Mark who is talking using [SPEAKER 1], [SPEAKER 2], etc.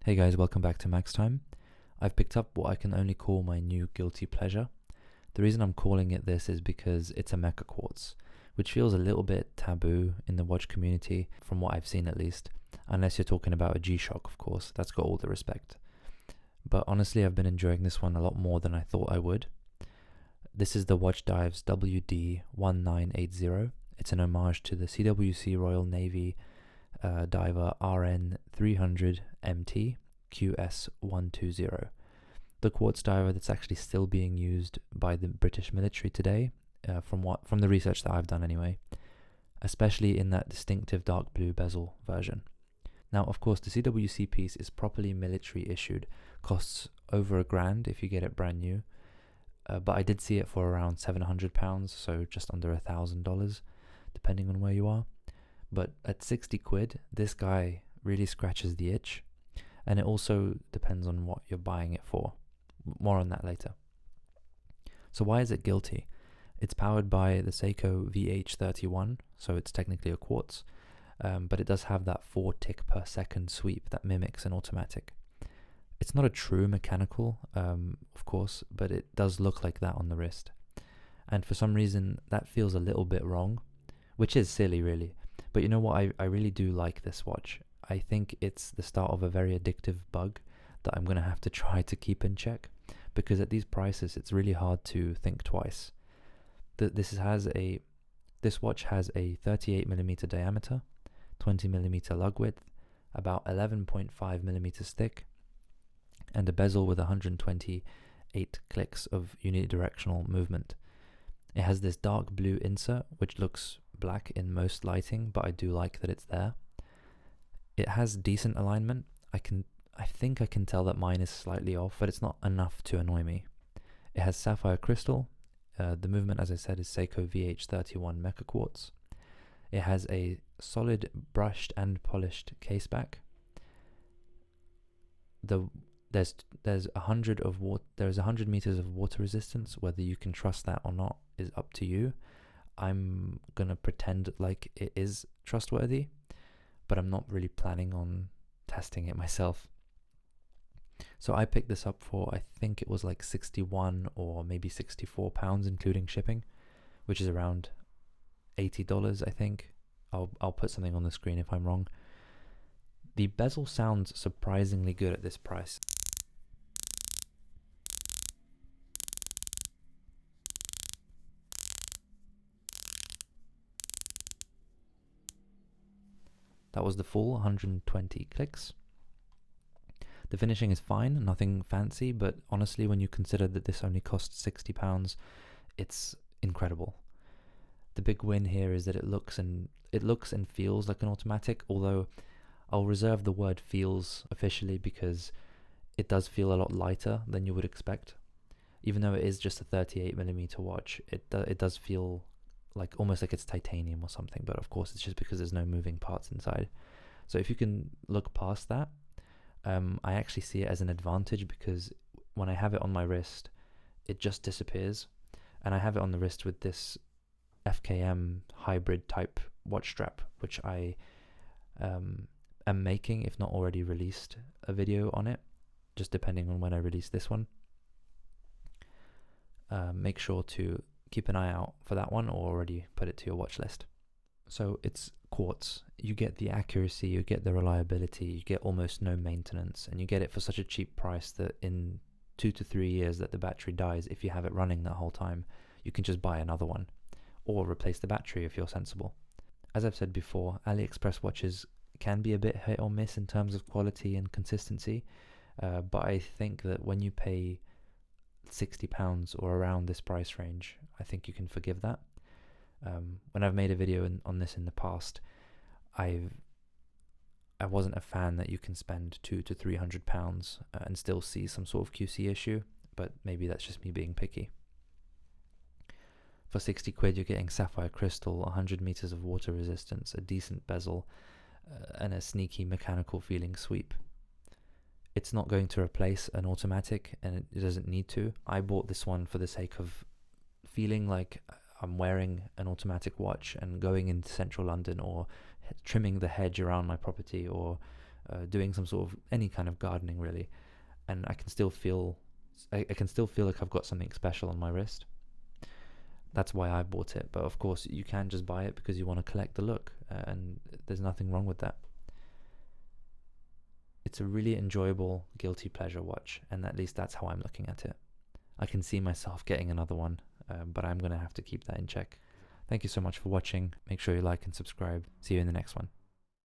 [SPEAKER 1] Hey guys, welcome back to Max Time. I've picked up what I can only call my new guilty pleasure. The reason I'm calling it this is because it's a mecha quartz, which feels a little bit taboo in the watch community, from what I've seen at least, unless you're talking about a G-Shock, of course. That's got all the respect. But honestly, I've been enjoying this one a lot more than I thought I would. This is the WatchDives WD1980. It's an homage to the CWC Royal Navy diver RN300 MT QS120, the quartz diver that's actually still being used by the British military today, from the research that I've done anyway, especially in that distinctive dark blue bezel version. Now, of course, the CWC piece is properly military issued, costs over $1,000 if you get it brand new, but I did see it for around £700, so just under $1,000, depending on where you are. But at 60 quid, this guy really scratches the itch, and it also depends on what you're buying it for. More on that later. So why is it guilty? It's powered by the Seiko VH31, so it's technically a quartz, but it does have that 4 tick per second sweep that mimics an automatic. It's not a true mechanical, of course, but it does look like that on the wrist. And for some reason, that feels a little bit wrong, which is silly really. But you know what, I really do like this watch. I think it's the start of a very addictive bug that I'm going to have to try to keep in check, because at these prices it's really hard to think twice. This watch has a 38mm diameter, 20mm lug width, about 11.5mm thick, and a bezel with 128 clicks of unidirectional movement. It has this dark blue insert which looks black in most lighting, but I do like that it's there. It has decent alignment. I think I can tell that mine is slightly off, but it's not enough to annoy me. It has sapphire crystal. The movement, as I said, is Seiko VH31 Mecha Quartz. It has a solid brushed and polished case back. There's 100 meters of water resistance. Whether you can trust that or not is up to you. I'm gonna pretend like it is trustworthy, but I'm not really planning on testing it myself. So I picked this up for, I think it was like 61 or maybe 64 pounds including shipping, which is around $80, I think. I'll put something on the screen if I'm wrong. The bezel sounds surprisingly good at this price. That was the full 120 clicks. The finishing is fine, nothing fancy, but honestly, when you consider that this only costs £60, it's incredible. The big win here is that it looks and feels like an automatic, although I'll reserve the word feels officially because it does feel a lot lighter than you would expect. Even though it is just a 38mm watch, it does feel like almost like it's titanium or something, but of course it's just because there's no moving parts inside. So if you can look past that, I actually see it as an advantage, because when I have it on my wrist, it just disappears, and I have it on the wrist with this FKM hybrid type watch strap, which I am making, if not already released a video on it, just depending on when I release this one. Make sure to keep an eye out for that one, or already put it to your watch list. So it's quartz. You get the accuracy, you get the reliability, you get almost no maintenance, and you get it for such a cheap price that in 2 to 3 years that the battery dies, if you have it running that whole time, you can just buy another one, or replace the battery if you're sensible. As I've said before, AliExpress watches can be a bit hit or miss in terms of quality and consistency, but I think that when you pay £60 or around this price range, I think you can forgive that. When I've made a video on this in the past, I wasn't a fan that you can spend £200 to £300 and still see some sort of QC issue, but maybe that's just me being picky. For 60 quid, you're getting sapphire crystal, 100 meters of water resistance, a decent bezel, and a sneaky mechanical feeling sweep. It's not going to replace an automatic, and it doesn't need to. I bought this one for the sake of feeling like I'm wearing an automatic watch and going into central London, or trimming the hedge around my property, or doing some sort of any kind of gardening really, and I can still feel like I've got something special on my wrist. That's why I bought it. But of course, you can just buy it because you want to collect the look, and there's nothing wrong with that. It's a really enjoyable guilty pleasure watch, and at least that's how I'm looking at it. I can see myself getting another one, but I'm going to have to keep that in check. Thank you so much for watching. Make sure you like and subscribe. See you in the next one.